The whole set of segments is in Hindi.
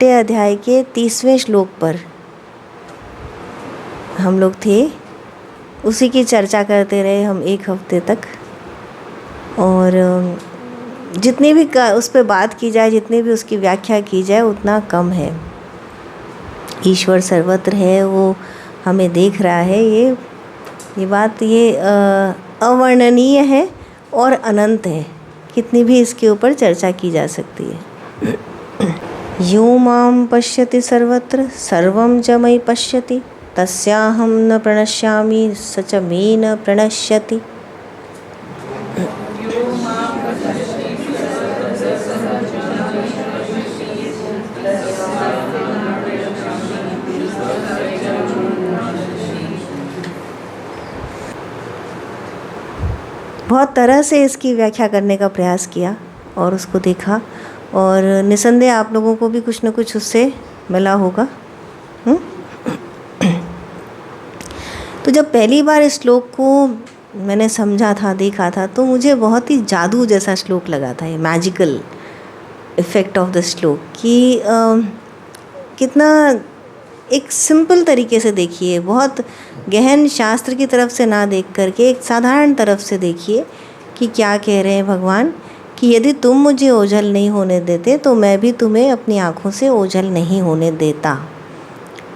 अध्याय के 30वें श्लोक पर हम लोग थे। उसी की चर्चा करते रहे हम 1 हफ्ते तक, और जितनी भी उस पर बात की जाए, जितनी भी उसकी व्याख्या की जाए उतना कम है। ईश्वर सर्वत्र है, वो हमें देख रहा है, ये बात ये अवर्णनीय है और अनंत है। कितनी भी इसके ऊपर चर्चा की जा सकती है। यो मां पश्यति सर्वत्र सर्वं च मयि पश्यति तस्याहं न प्रणश्यामि स च मे न प्रणश्यति। बहुत तरह से इसकी व्याख्या करने का प्रयास किया और उसको देखा, और निसंदेह आप लोगों को भी कुछ न कुछ उससे मिला होगा। तो जब पहली बार इस श्लोक को मैंने समझा था, देखा था, तो मुझे बहुत ही जादू जैसा श्लोक लगा था। ये मैजिकल इफ़ेक्ट ऑफ द श्लोक कि कितना एक सिंपल तरीके से देखिए, बहुत गहन शास्त्र की तरफ से ना देख करके एक साधारण तरफ से देखिए कि क्या कह रहे हैं भगवान, कि यदि तुम मुझे ओझल नहीं होने देते तो मैं भी तुम्हें अपनी आँखों से ओझल नहीं होने देता।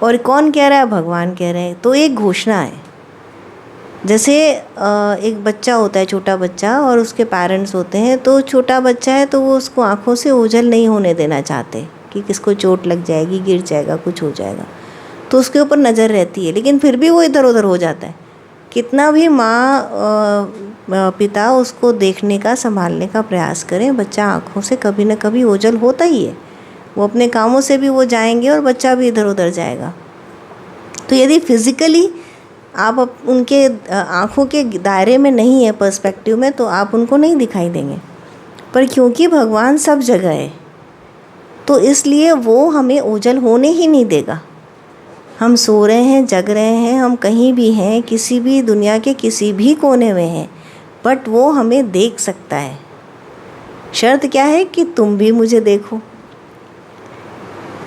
और कौन कह रहा है? भगवान कह रहे हैं। तो एक घोषणा है। जैसे एक बच्चा होता है, छोटा बच्चा, और उसके पेरेंट्स होते हैं, तो छोटा बच्चा है तो वो उसको आँखों से ओझल नहीं होने देना चाहते कि किसको चोट लग जाएगी, गिर जाएगा, कुछ हो जाएगा, तो उसके ऊपर नज़र रहती है, लेकिन फिर भी वो इधर उधर हो जाता है। कितना भी माँ पिता उसको देखने का, संभालने का प्रयास करें, बच्चा आँखों से कभी न कभी ओझल होता ही है। वो अपने कामों से भी वो जाएंगे और बच्चा भी इधर उधर जाएगा। तो यदि फिज़िकली आप उनके आँखों के दायरे में नहीं है, पर्सपेक्टिव में, तो आप उनको नहीं दिखाई देंगे। पर क्योंकि भगवान सब जगह है, तो इसलिए वो हमें ओझल होने ही नहीं देगा। हम सो रहे हैं, जग रहे हैं, हम कहीं भी हैं, किसी भी दुनिया के किसी भी कोने में हैं, बट वो हमें देख सकता है। शर्त क्या है? कि तुम भी मुझे देखो।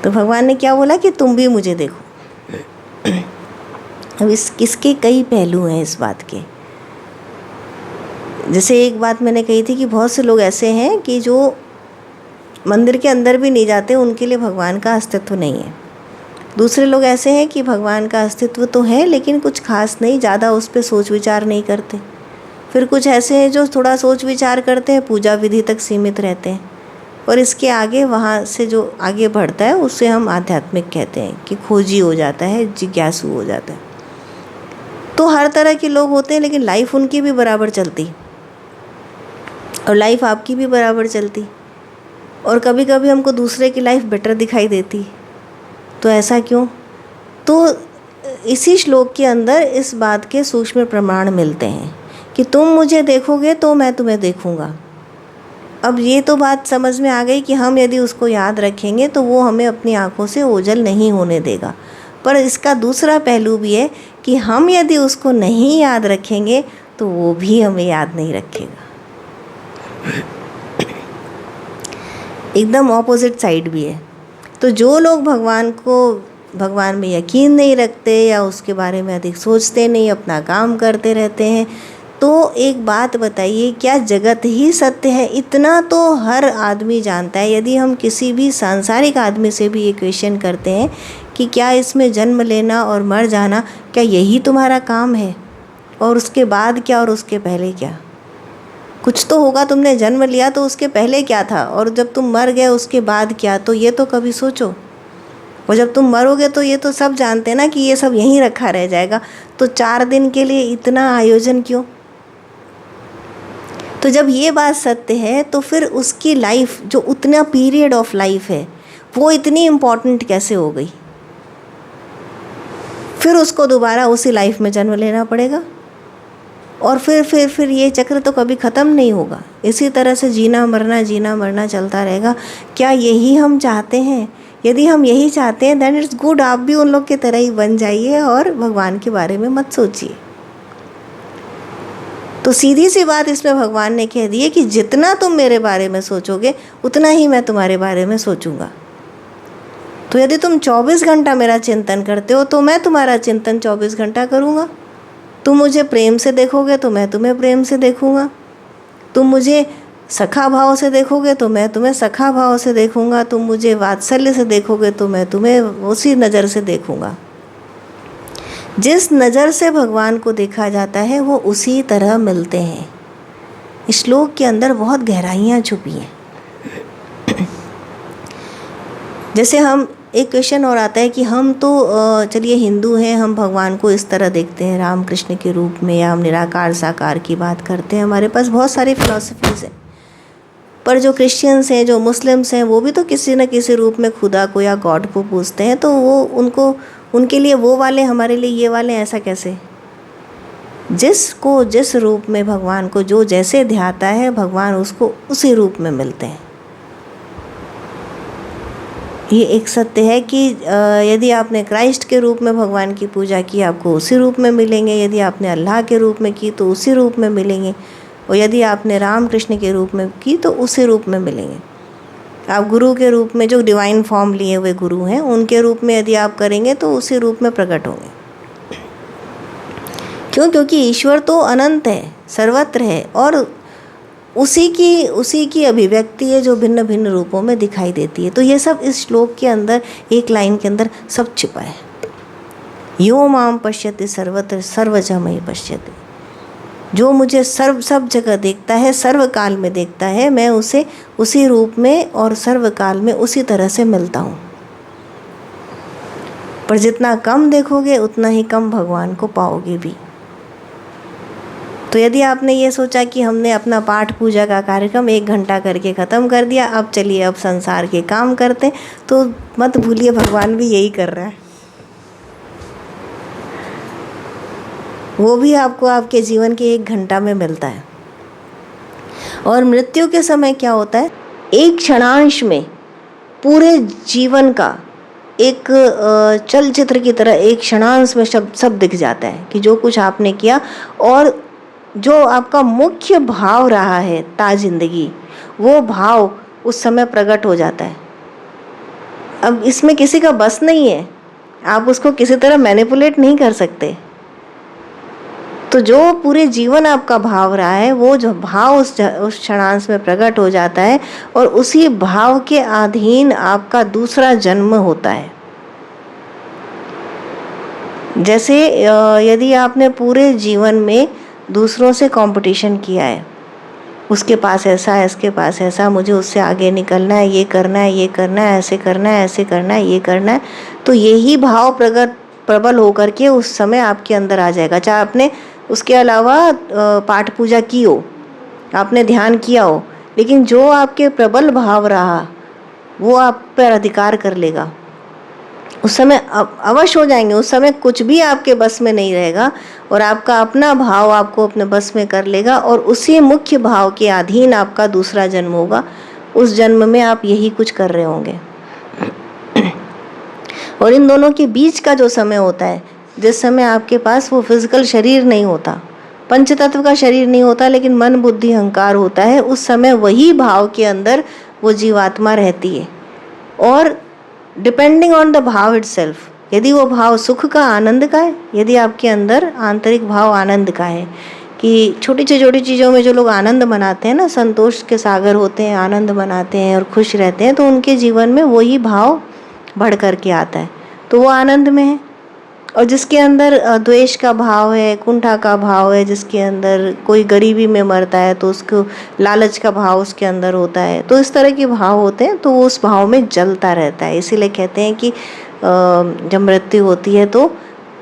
तो भगवान ने क्या बोला? कि तुम भी मुझे देखो। अब इसके कई पहलू हैं इस बात के। जैसे एक बात मैंने कही थी कि बहुत से लोग ऐसे हैं कि जो मंदिर के अंदर भी नहीं जाते, उनके लिए भगवान का अस्तित्व नहीं है। दूसरे लोग ऐसे हैं कि भगवान का अस्तित्व तो है, लेकिन कुछ खास नहीं, ज़्यादा उस पर सोच विचार नहीं करते। फिर कुछ ऐसे हैं जो थोड़ा सोच विचार करते हैं, पूजा विधि तक सीमित रहते हैं, और इसके आगे, वहाँ से जो आगे बढ़ता है उसे हम आध्यात्मिक कहते हैं, कि खोजी हो जाता है, जिज्ञासु हो जाता है। तो हर तरह के लोग होते हैं, लेकिन लाइफ उनकी भी बराबर चलती और लाइफ आपकी भी बराबर चलती, और कभी कभी हमको दूसरे की लाइफ बेटर दिखाई देती। तो ऐसा क्यों? तो इसी श्लोक के अंदर इस बात के सूक्ष्म प्रमाण मिलते हैं कि तुम मुझे देखोगे तो मैं तुम्हें देखूँगा। अब ये तो बात समझ में आ गई कि हम यदि उसको याद रखेंगे तो वो हमें अपनी आँखों से ओझल नहीं होने देगा। पर इसका दूसरा पहलू भी है कि हम यदि उसको नहीं याद रखेंगे तो वो भी हमें याद नहीं रखेगा। एकदम ऑपोजिट साइड भी है। तो जो लोग भगवान में यकीन नहीं रखते या उसके बारे में अधिक सोचते नहीं, अपना काम करते रहते हैं, तो एक बात बताइए, क्या जगत ही सत्य है? इतना तो हर आदमी जानता है। यदि हम किसी भी सांसारिक आदमी से भी ये क्वेश्चन करते हैं कि क्या इसमें जन्म लेना और मर जाना, क्या यही तुम्हारा काम है? और उसके बाद क्या, और उसके पहले क्या? कुछ तो होगा। तुमने जन्म लिया तो उसके पहले क्या था, और जब तुम मर गए उसके बाद क्या? तो ये तो कभी सोचो। और जब तुम मरोगे तो ये तो सब जानते हैं ना कि ये सब यहीं रखा रह जाएगा। तो 4 दिन के लिए इतना आयोजन क्यों? तो जब ये बात सत्य है तो फिर उसकी लाइफ, जो उतना पीरियड ऑफ लाइफ है, वो इतनी इम्पॉर्टेंट कैसे हो गई? फिर उसको दोबारा उसी लाइफ में जन्म लेना पड़ेगा, और फिर ये चक्र तो कभी ख़त्म नहीं होगा। इसी तरह से जीना मरना चलता रहेगा। क्या यही हम चाहते हैं? यदि हम यही चाहते हैं देन इट्स गुड, आप भी उन लोग की तरह ही बन जाइए और भगवान के बारे में मत सोचिए। तो सीधी सी बात इसमें भगवान ने कह दी है कि जितना तुम मेरे बारे में सोचोगे उतना ही मैं तुम्हारे बारे में सोचूंगा। तो यदि तुम 24 घंटा मेरा चिंतन करते हो तो मैं तुम्हारा चिंतन 24 घंटा करूँगा। तुम मुझे प्रेम से देखोगे तो मैं तुम्हें प्रेम से देखूँगा। तुम मुझे सखा भाव से देखोगे तो मैं तुम्हें सखा भाव से देखूँगा। तुम मुझे वात्सल्य से देखोगे तो मैं तुम्हें उसी नज़र से देखूँगा। जिस नज़र से भगवान को देखा जाता है वो उसी तरह मिलते हैं। इस श्लोक के अंदर बहुत गहराइयाँ छुपी हैं। जैसे हम एक क्वेश्चन और आता है कि हम तो चलिए हिंदू हैं, हम भगवान को इस तरह देखते हैं राम कृष्ण के रूप में, या हम निराकार साकार की बात करते हैं। हमारे पास बहुत सारी फिलॉसफीज़ हैं। पर जो क्रिश्चियंस हैं, जो मुस्लिम्स हैं, वो भी तो किसी न किसी रूप में खुदा को या गॉड को पूजते हैं। तो वो उनके लिए वो वाले, हमारे लिए ये वाले, ऐसा कैसे? जिसको जिस रूप में भगवान को जो जैसे ध्याता है, भगवान उसको उसी रूप में मिलते हैं। ये एक सत्य है कि यदि आपने क्राइस्ट के रूप में भगवान की पूजा की, आपको उसी रूप में मिलेंगे। यदि आपने अल्लाह के रूप में की तो उसी रूप में मिलेंगे। और यदि आपने राम कृष्ण के रूप में की तो उसी रूप में मिलेंगे। आप गुरु के रूप में, जो डिवाइन फॉर्म लिए हुए गुरु हैं, उनके रूप में यदि आप करेंगे तो उसी रूप में प्रकट होंगे। क्यों? क्योंकि ईश्वर तो अनंत है, सर्वत्र है, और उसी की अभिव्यक्ति है जो भिन्न भिन्न रूपों में दिखाई देती है। तो ये सब इस श्लोक के अंदर, एक लाइन के अंदर सब छिपा है। यो माम पश्यति सर्वत्र सर्वजा मयि पश्यति। जो मुझे सब जगह देखता है, सर्वकाल में देखता है, मैं उसे उसी रूप में और सर्वकाल में उसी तरह से मिलता हूँ। पर जितना कम देखोगे उतना ही कम भगवान को पाओगे भी। तो यदि आपने ये सोचा कि हमने अपना पाठ पूजा का कार्यक्रम 1 घंटा करके ख़त्म कर दिया, अब चलिए अब संसार के काम करते, तो मत भूलिए भगवान भी यही कर रहा है। वो भी आपको आपके जीवन के 1 घंटा में मिलता है। और मृत्यु के समय क्या होता है? एक क्षणांश में पूरे जीवन का एक चलचित्र की तरह एक क्षणांश में सब दिख जाता है कि जो कुछ आपने किया और जो आपका मुख्य भाव रहा है ता जिंदगी, वो भाव उस समय प्रकट हो जाता है। अब इसमें किसी का बस नहीं है, आप उसको किसी तरह मैनिपुलेट नहीं कर सकते। तो जो पूरे जीवन आपका भाव रहा है, वो जो भाव उस क्षणांश में प्रकट हो जाता है, और उसी भाव के अधीन आपका दूसरा जन्म होता है। जैसे यदि आपने पूरे जीवन में दूसरों से कंपटीशन किया है, उसके पास ऐसा है, इसके पास ऐसा, मुझे उससे आगे निकलना है, ये करना है, ये करना है, ऐसे करना है, ऐसे करना है, ये करना है, तो यही भाव प्रबल होकर के उस समय आपके अंदर आ जाएगा। चाहे आपने उसके अलावा पाठ पूजा की हो, आपने ध्यान किया हो, लेकिन जो आपके प्रबल भाव रहा वो आप पर अधिकार कर लेगा। उस समय अवश्य हो जाएंगे, उस समय कुछ भी आपके बस में नहीं रहेगा, और आपका अपना भाव आपको अपने बस में कर लेगा, और उसी मुख्य भाव के अधीन आपका दूसरा जन्म होगा। उस जन्म में आप यही कुछ कर रहे होंगे। और इन दोनों के बीच का जो समय होता है, जिस समय आपके पास वो फिजिकल शरीर नहीं होता, पंचतत्व का शरीर नहीं होता, लेकिन मन बुद्धि अहंकार होता है, उस समय वही भाव के अंदर वो जीवात्मा रहती है। और डिपेंडिंग ऑन द भाव इटसेल्फ, यदि वो भाव सुख का, आनंद का है, यदि आपके अंदर आंतरिक भाव आनंद का है, कि छोटी चीज़ों में जो लोग आनंद मनाते हैं ना, संतोष के सागर होते हैं, आनंद मनाते हैं और खुश रहते हैं, तो उनके जीवन में वही भाव बढ़ कर के आता है, तो वो आनंद में है। और जिसके अंदर द्वेष का भाव है, कुंठा का भाव है, जिसके अंदर कोई गरीबी में मरता है तो उसको लालच का भाव उसके अंदर होता है, तो इस तरह के भाव होते हैं, तो वो उस भाव में जलता रहता है। इसीलिए कहते हैं कि जब मृत्यु होती है तो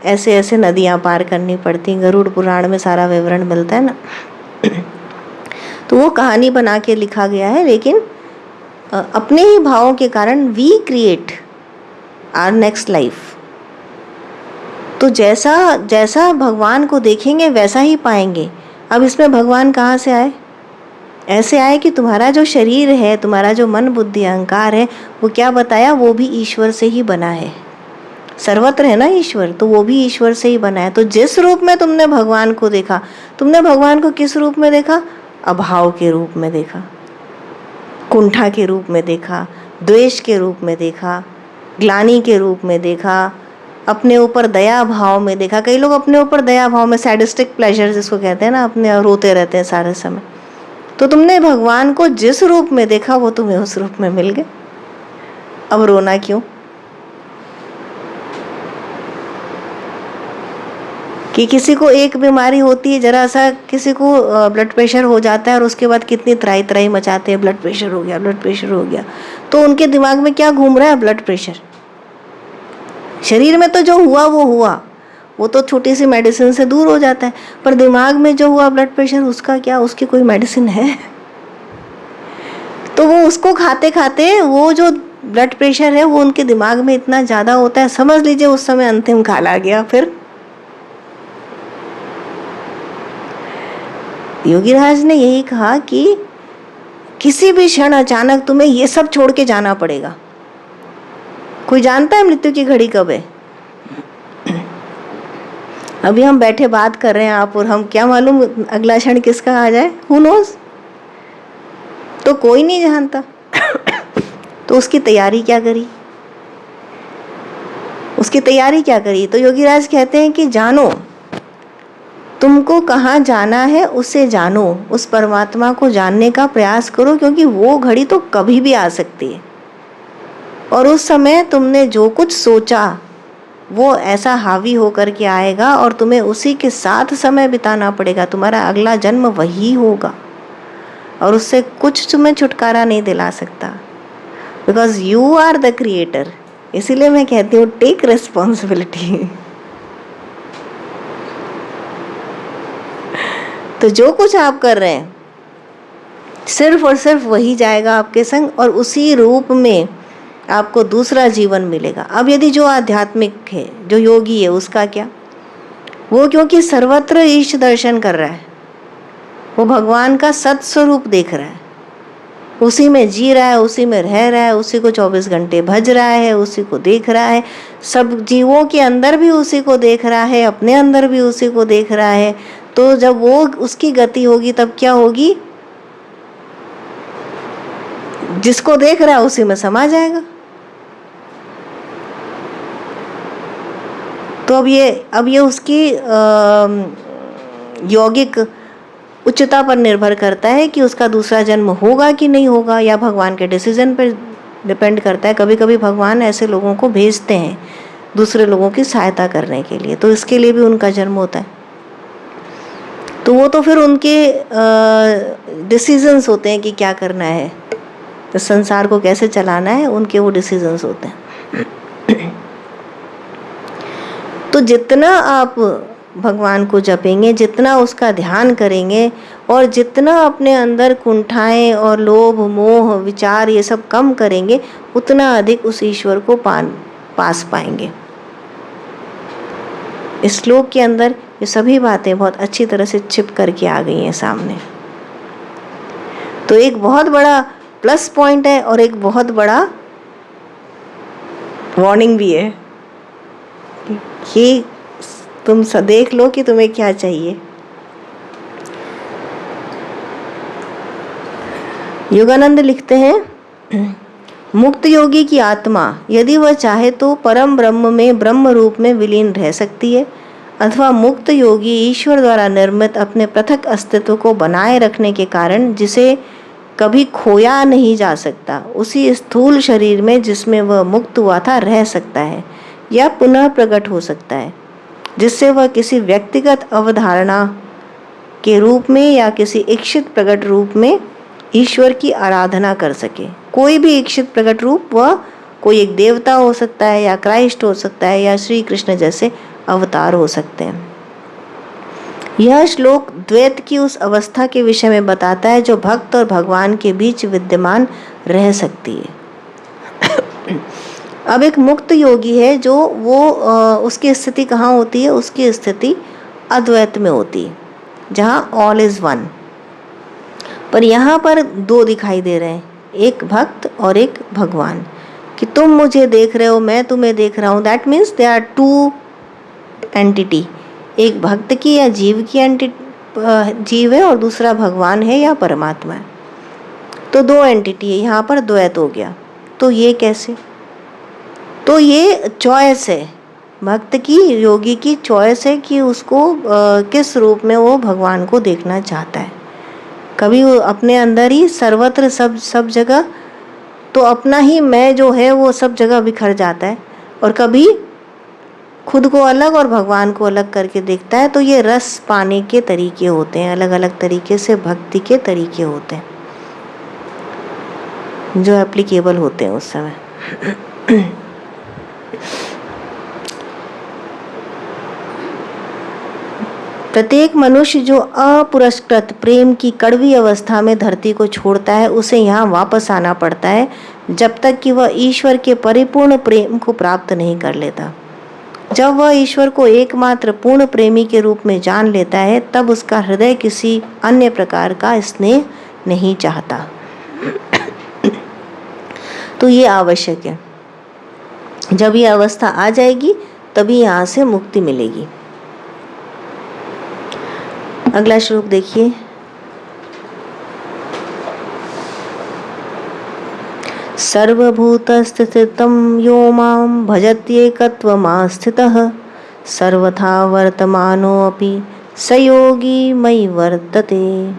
ऐसे ऐसे नदियाँ पार करनी पड़ती हैं। गरुड़ पुराण में सारा विवरण मिलता है ना। तो वो कहानी बना के लिखा गया है, लेकिन अपने ही भावों के कारण we create our next life. तो जैसा भगवान को देखेंगे वैसा ही पाएंगे। अब इसमें भगवान कहाँ से आए? ऐसे आए कि तुम्हारा जो शरीर है, तुम्हारा जो मन बुद्धि अहंकार है, वो क्या बताया, वो भी ईश्वर से ही बना है। सर्वत्र है ना ईश्वर, तो वो भी ईश्वर से ही बना है। तो जिस रूप में तुमने भगवान को देखा, तुमने भगवान को किस रूप में देखा? अभाव के रूप में देखा, कुंठा के रूप में देखा, द्वेष के रूप में देखा, ग्लानि के रूप में देखा, अपने ऊपर दया भाव में देखा। कई लोग अपने ऊपर दया भाव में, सैडिस्टिक प्लेजर जिसको कहते हैं ना, अपने रोते रहते हैं सारे समय। तो तुमने भगवान को जिस रूप में देखा वो तुम्हें उस रूप में मिल गए, अब रोना क्यों? कि किसी को एक बीमारी होती है, जरा सा किसी को ब्लड प्रेशर हो जाता है और उसके बाद कितनी त्राही त्राही मचाते हैं, ब्लड प्रेशर हो गया, ब्लड प्रेशर हो गया। तो उनके दिमाग में क्या घूम रहा है? Blood pressure. शरीर में तो जो हुआ वो हुआ, वो तो छोटी सी मेडिसिन से दूर हो जाता है, पर दिमाग में जो हुआ ब्लड प्रेशर, उसका क्या? उसकी कोई मेडिसिन है? तो वो उसको खाते खाते वो जो ब्लड प्रेशर है वो उनके दिमाग में इतना ज़्यादा होता है, समझ लीजिए उस समय अंतिम काल आ गया। फिर योगीराज ने यही कहा कि किसी भी क्षण अचानक तुम्हें ये सब छोड़ के जाना पड़ेगा। कोई जानता है मृत्यु की घड़ी कब है? अभी हम बैठे बात कर रहे हैं आप और हम, क्या मालूम अगला क्षण किसका आ जाए? Who knows? तो कोई नहीं जानता। तो उसकी तैयारी क्या करी? उसकी तैयारी क्या करी? तो योगीराज कहते हैं कि जानो, तुमको कहाँ जाना है उसे जानो, उस परमात्मा को जानने का प्रयास करो, क्योंकि वो घड़ी तो कभी भी आ सकती है। और उस समय तुमने जो कुछ सोचा वो ऐसा हावी होकर के आएगा और तुम्हें उसी के साथ समय बिताना पड़ेगा। तुम्हारा अगला जन्म वही होगा और उससे कुछ तुम्हें छुटकारा नहीं दिला सकता, because you are the creator. इसीलिए मैं कहती हूँ टेक रिस्पॉन्सिबिलिटी। तो जो कुछ आप कर रहे हैं सिर्फ और सिर्फ वही जाएगा आपके संग, और उसी रूप में आपको दूसरा जीवन मिलेगा। अब यदि जो आध्यात्मिक है, जो योगी है, उसका क्या? वो क्योंकि सर्वत्र ईश दर्शन कर रहा है, वो भगवान का सत्स्वरूप देख रहा है, उसी में जी रहा है, उसी में रह रहा है, उसी को 24 घंटे भज रहा है, उसी को देख रहा है, सब जीवों के अंदर भी उसी को देख रहा है, अपने अंदर भी उसी को देख रहा है। तो जब वो उसकी गति होगी तब क्या होगी? जिसको देख रहा है उसी में समा जाएगा। तो अब ये उसकी यौगिक उच्चता पर निर्भर करता है कि उसका दूसरा जन्म होगा कि नहीं होगा, या भगवान के डिसीजन पर डिपेंड करता है। कभी कभी भगवान ऐसे लोगों को भेजते हैं दूसरे लोगों की सहायता करने के लिए, तो इसके लिए भी उनका जन्म होता है। तो वो तो फिर उनके डिसीजंस होते हैं कि क्या करना है, तो संसार को कैसे चलाना है, उनके वो डिसीजंस होते हैं। तो जितना आप भगवान को जपेंगे, जितना उसका ध्यान करेंगे, और जितना अपने अंदर कुंठाएं और लोभ मोह विचार ये सब कम करेंगे, उतना अधिक उस ईश्वर को पास पाएंगे। इस श्लोक के अंदर ये सभी बातें बहुत अच्छी तरह से छिप करके आ गई हैं सामने। तो एक बहुत बड़ा प्लस पॉइंट है और एक बहुत बड़ा वार्निंग भी है कि तुम देख लो कि तुम्हें क्या चाहिए। योगानंद लिखते हैं, मुक्त योगी की आत्मा यदि वह चाहे तो परम ब्रह्म में ब्रह्म रूप में विलीन रह सकती है, अथवा मुक्त योगी ईश्वर द्वारा निर्मित अपने पृथक अस्तित्व को बनाए रखने के कारण जिसे कभी खोया नहीं जा सकता, उसी स्थूल शरीर में जिसमें वह मुक्त हुआ था रह सकता है, या पुनः प्रकट हो सकता है, जिससे वह किसी व्यक्तिगत अवधारणा के रूप में या किसी इच्छित प्रकट रूप में ईश्वर की आराधना कर सके। कोई भी इच्छित प्रकट रूप, वह कोई एक देवता हो सकता है, या क्राइस्ट हो सकता है, या श्री कृष्ण जैसे अवतार हो सकते हैं। यह श्लोक द्वैत की उस अवस्था के विषय में बताता है जो भक्त और भगवान के बीच विद्यमान रह सकती है। अब एक मुक्त योगी है जो उसकी स्थिति कहाँ होती है? उसकी स्थिति अद्वैत में होती है, जहाँ ऑल इज वन। पर यहाँ पर दो दिखाई दे रहे हैं, एक भक्त और एक भगवान, कि तुम मुझे देख रहे हो, मैं तुम्हें देख रहा हूँ। That means they are two entity, एक भक्त की या जीव की जीव है और दूसरा भगवान है या परमात्मा है। तो दो एंटिटी है, यहाँ पर द्वैत हो गया। तो ये कैसे? तो ये चॉइस है, भक्त की, योगी की चॉइस है कि उसको किस रूप में वो भगवान को देखना चाहता है। कभी वो अपने अंदर ही सर्वत्र सब जगह, तो अपना ही मैं जो है वो सब जगह बिखर जाता है, और कभी खुद को अलग और भगवान को अलग करके देखता है। तो ये रस पाने के तरीके होते हैं, अलग अलग तरीके से भक्ति के तरीके होते हैं जो एप्लीकेबल होते हैं उस समय। प्रत्येक मनुष्य जो अपुरस्कृत प्रेम की कड़वी अवस्था में धरती को छोड़ता है, उसे यहाँ वापस आना पड़ता है जब तक कि वह ईश्वर के परिपूर्ण प्रेम को प्राप्त नहीं कर लेता। जब वह ईश्वर को एकमात्र पूर्ण प्रेमी के रूप में जान लेता है, तब उसका हृदय किसी अन्य प्रकार का स्नेह नहीं चाहता। तो ये आवश्यक है। जब ये अवस्था आ जाएगी तभी यहाँ से मुक्ति मिलेगी। अगला श्लोक देखिए। सर्वभूतस्थितं यो मां भजत्येकत्वमास्थितः सर्वथा वर्तमानोऽपि स योगी मयि वर्तते।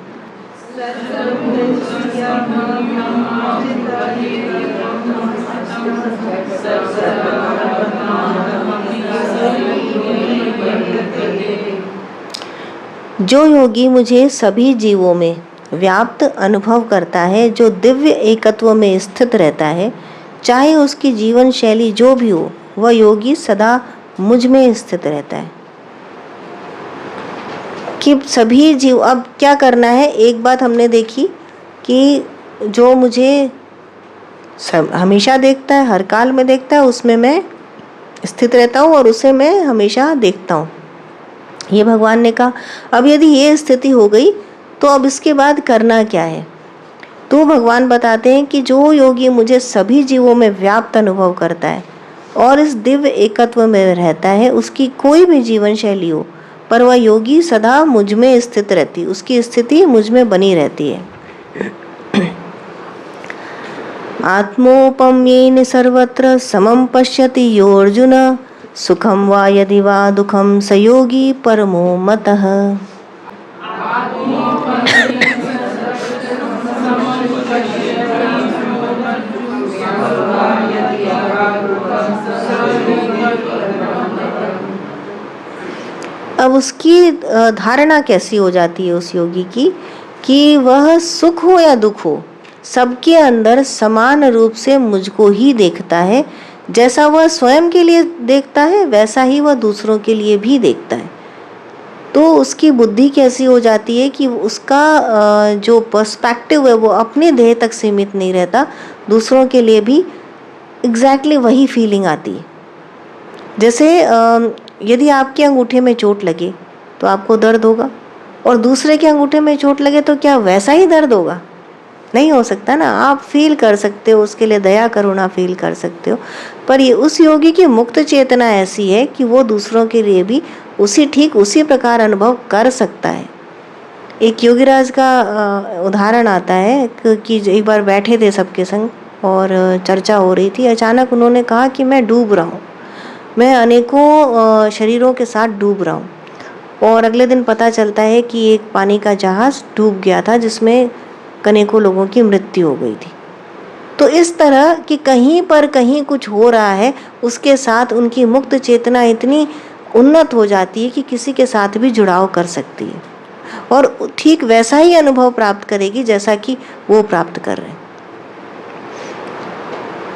जो योगी मुझे सभी जीवों में व्याप्त अनुभव करता है, जो दिव्य एकत्व में स्थित रहता है, चाहे उसकी जीवन शैली जो भी हो, वह योगी सदा मुझ में स्थित रहता है। कि सभी जीव, अब क्या करना है, एक बात हमने देखी कि जो मुझे हमेशा देखता है, हर काल में देखता है, उसमें मैं स्थित रहता हूँ और उसे मैं हमेशा देखता हूँ, ये भगवान ने कहा। अब यदि ये स्थिति हो गई तो अब इसके बाद करना क्या है? तो भगवान बताते हैं कि जो योगी मुझे सभी जीवों में व्याप्त अनुभव करता है और इस दिव्य एकत्व में रहता है, उसकी कोई भी जीवन शैली हो, पर वह योगी सदा मुझ में स्थित रहती, उसकी स्थिति मुझ में बनी रहती है। आत्मोपम्येन सर्वत्र समं पश्यति यो अर्जुन सुखम वा यदि वा दुखम स योगी परमो मतः। अब उसकी धारणा कैसी हो जाती है उस योगी की कि वह सुख हो या दुख हो, सबके अंदर समान रूप से मुझको ही देखता है। जैसा वह स्वयं के लिए देखता है वैसा ही वह दूसरों के लिए भी देखता है। तो उसकी बुद्धि कैसी हो जाती है कि उसका जो पर्सपेक्टिव है वो अपने देह तक सीमित नहीं रहता, दूसरों के लिए भी एग्जैक्टली वही फीलिंग आती है। जैसे यदि आपके अंगूठे में चोट लगे तो आपको दर्द होगा, और दूसरे के अंगूठे में चोट लगे तो क्या वैसा ही दर्द होगा? नहीं हो सकता ना। आप फील कर सकते हो, उसके लिए दया करुणा फील कर सकते हो, पर ये उस योगी की मुक्त चेतना ऐसी है कि वो दूसरों के लिए भी उसी प्रकार अनुभव कर सकता है। एक योगीराज का उदाहरण आता है कि एक बार बैठे थे सबके संग और चर्चा हो रही थी। अचानक उन्होंने कहा कि मैं डूब रहा हूँ, मैं अनेकों शरीरों के साथ डूब रहा हूँ। और अगले दिन पता चलता है कि एक पानी का जहाज डूब गया था जिसमें अनेकों लोगों की मृत्यु हो गई थी। तो इस तरह कि कहीं पर कहीं कुछ हो रहा है, उसके साथ उनकी मुक्त चेतना इतनी उन्नत हो जाती है कि किसी के साथ भी जुड़ाव कर सकती है और ठीक वैसा ही अनुभव प्राप्त करेगी जैसा कि वो प्राप्त कर रहे हैं।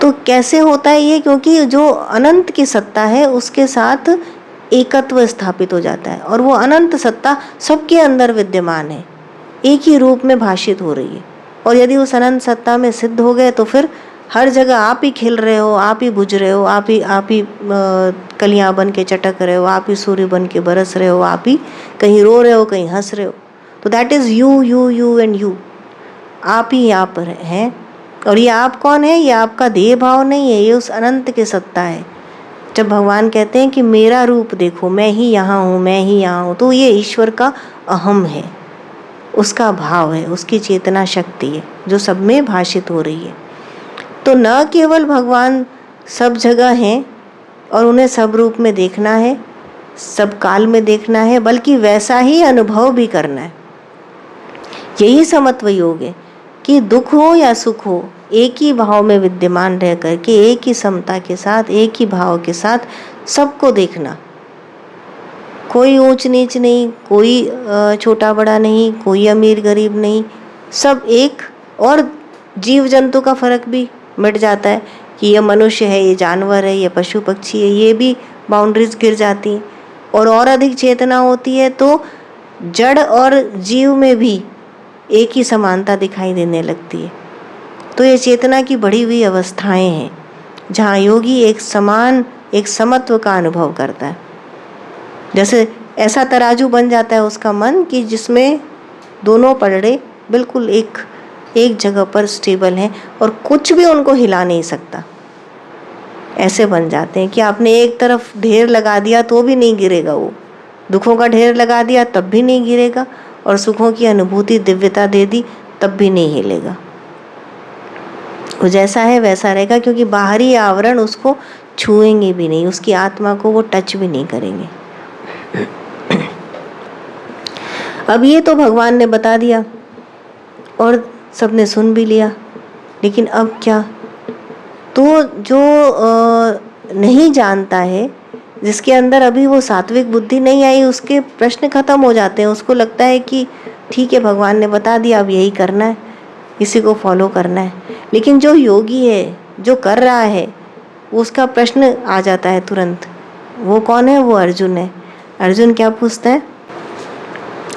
तो कैसे होता है ये? क्योंकि जो अनंत की सत्ता है उसके साथ एकत्व स्थापित हो जाता है और वो अनंत सत्ता सबके अंदर विद्यमान है, एक ही रूप में भाषित हो रही है। और यदि उस अनंत सत्ता में सिद्ध हो गए तो फिर हर जगह आप ही खिल रहे हो, आप ही बुझ रहे हो, आप ही कलियां बन के चटक रहे हो, आप ही सूर्य बन के बरस रहे हो, आप ही कहीं रो रहे हो कहीं हंस रहे हो। तो that is you and you, आप ही यहाँ पर हैं। और ये आप कौन है? ये आपका देह भाव नहीं है, ये उस अनंत की सत्ता है। जब भगवान कहते हैं कि मेरा रूप देखो, मैं ही यहाँ हूँ, मैं ही यहाँ हूँ, तो ये ईश्वर का अहम है, उसका भाव है, उसकी चेतना शक्ति है जो सब में भाषित हो रही है। तो न केवल भगवान सब जगह हैं और उन्हें सब रूप में देखना है, सब काल में देखना है, बल्कि वैसा ही अनुभव भी करना है। यही समत्व योग है कि दुख हो या सुख हो, एक ही भाव में विद्यमान रह करके, एक ही समता के साथ, एक ही भाव के साथ सबको देखना। कोई ऊंच नीच नहीं, कोई छोटा बड़ा नहीं, कोई अमीर गरीब नहीं, सब एक। और जीव जंतु का फर्क भी मिट जाता है कि ये मनुष्य है, ये जानवर है, ये पशु पक्षी है, ये भी बाउंड्रीज गिर जाती हैं। और अधिक चेतना होती है तो जड़ और जीव में भी एक ही समानता दिखाई देने लगती है। तो ये चेतना की बढ़ी हुई अवस्थाएं हैं जहाँ योगी एक समान, एक समत्व का अनुभव करता है। जैसे ऐसा तराजू बन जाता है उसका मन कि जिसमें दोनों पलड़े बिल्कुल एक जगह पर स्टेबल हैं और कुछ भी उनको हिला नहीं सकता। ऐसे बन जाते हैं कि आपने एक तरफ ढेर लगा दिया तो भी नहीं गिरेगा, वो दुखों का ढेर लगा दिया तब भी नहीं गिरेगा, और सुखों की अनुभूति दिव्यता दे दी तब भी नहीं हिलेगा। वो जैसा है वैसा रहेगा, क्योंकि बाहरी आवरण उसको छुएंगे भी नहीं, उसकी आत्मा को वो टच भी नहीं करेंगे। अब ये तो भगवान ने बता दिया और सबने सुन भी लिया, लेकिन अब क्या? तो जो नहीं जानता है, जिसके अंदर अभी वो सात्विक बुद्धि नहीं आई, उसके प्रश्न खत्म हो जाते हैं। उसको लगता है कि ठीक है, भगवान ने बता दिया, अब यही करना है, इसी को फॉलो करना है। लेकिन जो योगी है, जो कर रहा है, उसका प्रश्न आ जाता है तुरंत। वो कौन है? वो अर्जुन है। अर्जुन क्या पूछता है?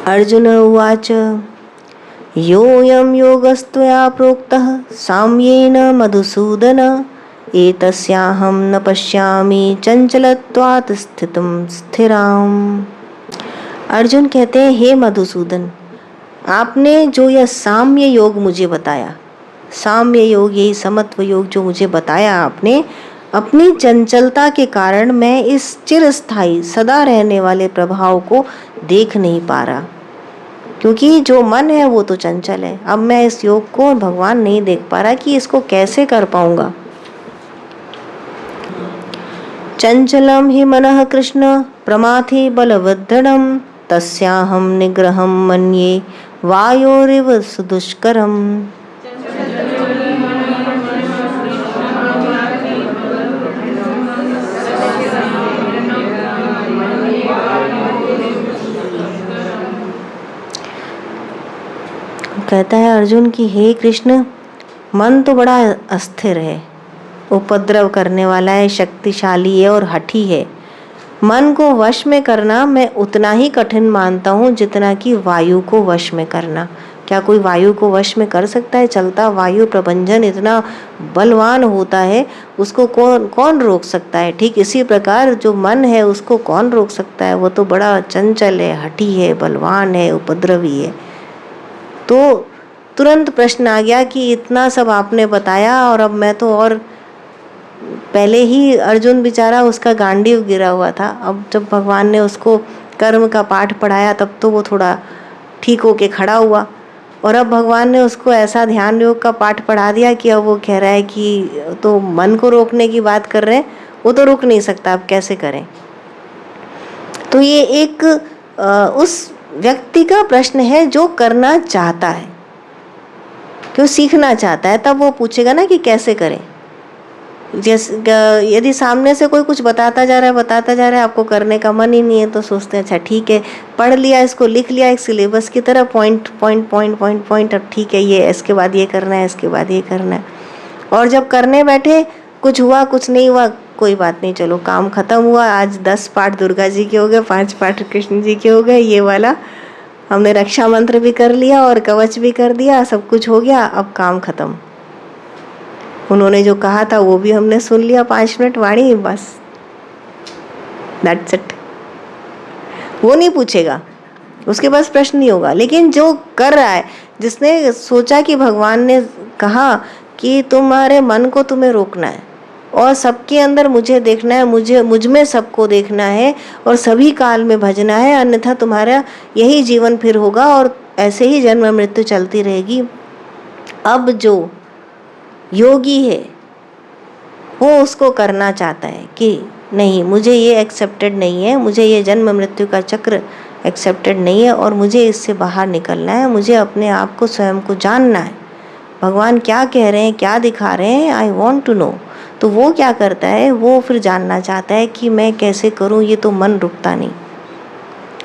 अर्जुन उवाच योऽयं योगस्त्वया प्रोक्तः साम्येन मधुसूदन एतस्याहं न पश्यामि चंचलत्वात् स्थितं स्थिराम्। अर्जुन कहते हैं, हे मधुसूदन, आपने जो यह साम्य योग मुझे बताया, साम्य योग, यही समत्व योग जो मुझे बताया आपने, अपनी चंचलता के कारण मैं इस चिरस्थायी सदा रहने वाले प्रभाव को देख नहीं पा रहा, क्योंकि जो मन है वो तो चंचल है। अब मैं इस योग को भगवान नहीं देख पा रहा कि इसको कैसे कर पाऊंगा। चंचलम ही मनः कृष्ण प्रमाथि बलवद्धरम तस्याहं निग्रहं मन्ये वायोरिव सुदुष्करम। कहता है अर्जुन की, हे कृष्ण, मन तो बड़ा अस्थिर है, उपद्रव करने वाला है, शक्तिशाली है और हठी है। मन को वश में करना मैं उतना ही कठिन मानता हूँ जितना कि वायु को वश में करना। क्या कोई वायु को वश में कर सकता है? चलता वायु प्रबंधन इतना बलवान होता है, उसको कौन रोक सकता है? ठीक इसी प्रकार जो मन है उसको कौन रोक सकता है? वो तो बड़ा चंचल है, हठी है, बलवान है, उपद्रवी है। तो तुरंत प्रश्न आ गया कि इतना सब आपने बताया और अब मैं तो, और पहले ही अर्जुन बेचारा उसका गांडीव गिरा हुआ था। अब जब भगवान ने उसको कर्म का पाठ पढ़ाया तब तो वो थोड़ा ठीक होके खड़ा हुआ, और अब भगवान ने उसको ऐसा ध्यान योग का पाठ पढ़ा दिया कि अब वो कह रहा है कि तो मन को रोकने की बात कर रहे हैं, वो तो रुक नहीं सकता, अब कैसे करें? तो ये एक उस व्यक्ति का प्रश्न है जो करना चाहता है, क्यों सीखना चाहता है, तब वो पूछेगा ना कि कैसे करें। जैसे यदि सामने से कोई कुछ बताता जा रहा है, आपको करने का मन ही नहीं है, तो सोचते हैं अच्छा ठीक है, पढ़ लिया, इसको लिख लिया एक सिलेबस की तरह, point point point point point, अब ठीक है, ये इसके बाद ये करना है, इसके बाद ये करना है। और जब करने बैठे, कुछ हुआ कुछ नहीं हुआ, कोई बात नहीं, चलो काम खत्म हुआ, आज 10 पाठ दुर्गा जी के हो गए, 5 पाठ कृष्ण जी के हो गए, ये वाला हमने रक्षा मंत्र भी कर लिया और कवच भी कर दिया, सब कुछ हो गया, अब काम खत्म। उन्होंने जो कहा था वो भी हमने सुन लिया, 5 मिनट वाणी, बस दैट्स इट। वो नहीं पूछेगा, उसके पास प्रश्न नहीं होगा। लेकिन जो कर रहा है, जिसने सोचा कि भगवान ने कहा कि तुम्हारे मन को तुम्हें रोकना है और सबके अंदर मुझे देखना है, मुझ में सबको देखना है और सभी काल में भजना है, अन्यथा तुम्हारा यही जीवन फिर होगा और ऐसे ही जन्म मृत्यु चलती रहेगी। अब जो योगी है वो उसको करना चाहता है कि नहीं, मुझे ये एक्सेप्टेड नहीं है, मुझे ये जन्म मृत्यु का चक्र एक्सेप्टेड नहीं है और मुझे इससे बाहर निकलना है, मुझे अपने आप को स्वयं को जानना है, भगवान क्या कह रहे हैं, क्या दिखा रहे हैं, आई वॉन्ट टू नो। तो वो क्या करता है, वो फिर जानना चाहता है कि मैं कैसे करूं, ये तो मन रुकता नहीं।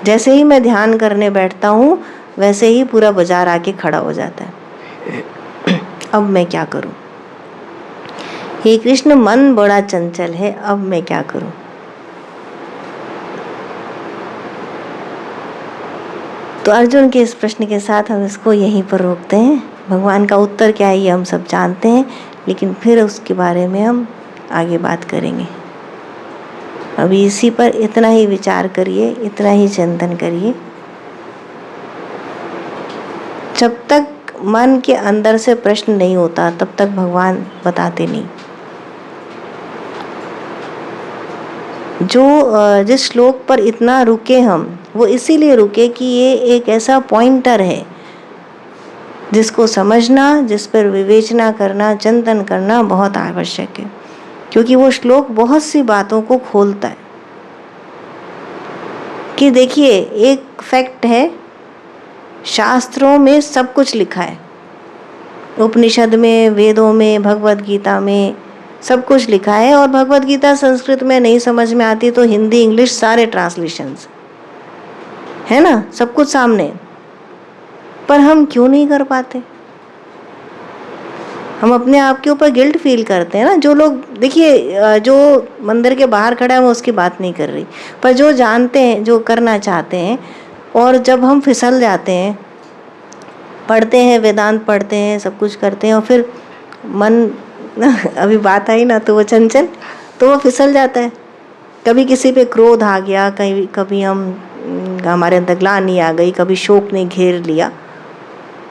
जैसे ही मैं ध्यान करने बैठता हूँ वैसे ही पूरा बाजार आके खड़ा हो जाता है। अब मैं क्या करूं, हे कृष्ण, मन बड़ा चंचल है, अब मैं क्या करूं। तो अर्जुन के इस प्रश्न के साथ हम इसको यहीं पर रोकते हैं। भगवान का उत्तर क्या है ये हम सब जानते हैं, लेकिन फिर उसके बारे में हम आगे बात करेंगे। अभी इसी पर इतना ही विचार करिए, इतना ही चिंतन करिए। जब तक मन के अंदर से प्रश्न नहीं होता तब तक भगवान बताते नहीं। जो जिस श्लोक पर इतना रुके हम, वो इसीलिए रुके कि ये एक ऐसा पॉइंटर है जिसको समझना, जिस पर विवेचना करना, चिंतन करना बहुत आवश्यक है, क्योंकि वो श्लोक बहुत सी बातों को खोलता है। कि देखिए, एक फैक्ट है, शास्त्रों में सब कुछ लिखा है, उपनिषद में, वेदों में, भगवद गीता में सब कुछ लिखा है। और भगवद गीता संस्कृत में नहीं समझ में आती तो हिंदी इंग्लिश सारे ट्रांसलेशंस है ना, सब कुछ सामने। पर हम क्यों नहीं कर पाते? हम अपने आप के ऊपर गिल्ट फील करते हैं ना। जो लोग, देखिए, जो मंदिर के बाहर खड़ा है मैं उसकी बात नहीं कर रही, पर जो जानते हैं, जो करना चाहते हैं, और जब हम फिसल जाते हैं, पढ़ते हैं, वेदांत पढ़ते हैं, सब कुछ करते हैं, और फिर मन अभी बात आई ना, तो वो चंचल, तो वो फिसल जाता है। कभी किसी पे क्रोध आ गया, कभी हमारे अंदर ग्लानि आ गई, कभी शोक ने घेर लिया,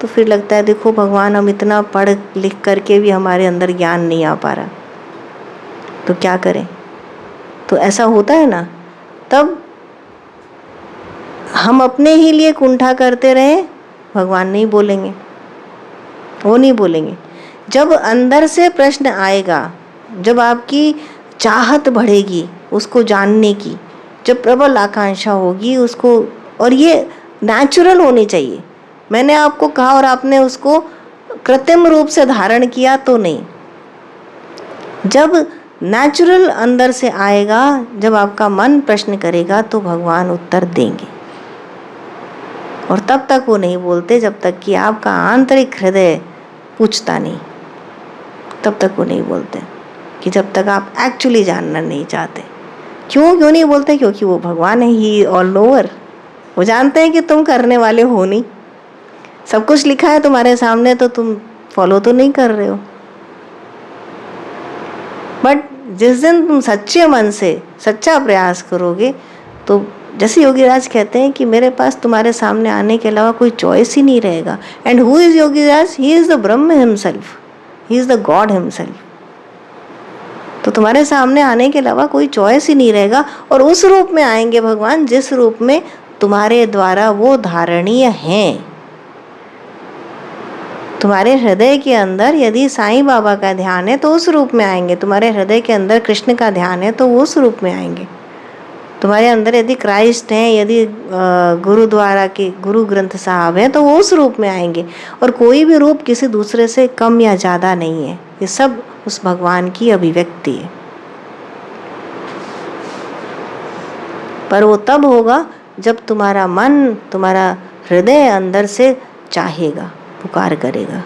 तो फिर लगता है देखो भगवान, हम इतना पढ़ लिख करके भी हमारे अंदर ज्ञान नहीं आ पा रहा, तो क्या करें। तो ऐसा होता है ना, तब हम अपने ही लिए कुंठा करते रहे, भगवान नहीं बोलेंगे, वो नहीं बोलेंगे। जब अंदर से प्रश्न आएगा, जब आपकी चाहत बढ़ेगी उसको जानने की, जब प्रबल आकांक्षा होगी उसको, और ये नेचुरल होनी चाहिए। मैंने आपको कहा और आपने उसको कृत्रिम रूप से धारण किया तो नहीं। जब नेचुरल अंदर से आएगा, जब आपका मन प्रश्न करेगा, तो भगवान उत्तर देंगे। और तब तक वो नहीं बोलते जब तक कि आपका आंतरिक हृदय पूछता नहीं, तब तक वो नहीं बोलते, कि जब तक आप एक्चुअली जानना नहीं चाहते। क्यों नहीं बोलते? क्योंकि वो भगवान है, ही ऑल नोवर। वो जानते हैं कि तुम करने वाले हो नहीं, सब कुछ लिखा है तुम्हारे सामने, तो तुम फॉलो तो नहीं कर रहे हो। बट जिस दिन तुम सच्चे मन से सच्चा प्रयास करोगे, तो जैसे योगीराज कहते हैं कि मेरे पास तुम्हारे सामने आने के अलावा कोई चॉइस ही नहीं रहेगा। And who is Yogiraj? He is the Brahm himself, he is the God himself. तो तुम्हारे सामने आने के अलावा कोई चॉइस ही नहीं रहेगा, और उस रूप में आएंगे भगवान जिस रूप में तुम्हारे द्वारा वो धारणीय हैं। तुम्हारे हृदय के अंदर यदि साईं बाबा का ध्यान है तो उस रूप में आएंगे, तुम्हारे हृदय के अंदर कृष्ण का ध्यान है तो वो उस रूप में आएंगे। तुम्हारे अंदर यदि क्राइस्ट हैं, यदि गुरुद्वारा के गुरु ग्रंथ साहब हैं, तो वो उस रूप में आएंगे। और कोई भी रूप किसी दूसरे से कम या ज़्यादा नहीं है, ये सब उस भगवान की अभिव्यक्ति है। पर वो तब होगा जब तुम्हारा मन, तुम्हारा हृदय अंदर से चाहेगा, पुकार करेगा।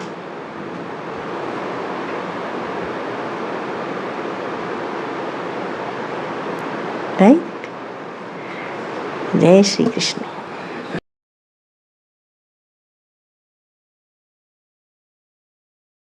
राइट? जय श्री कृष्ण।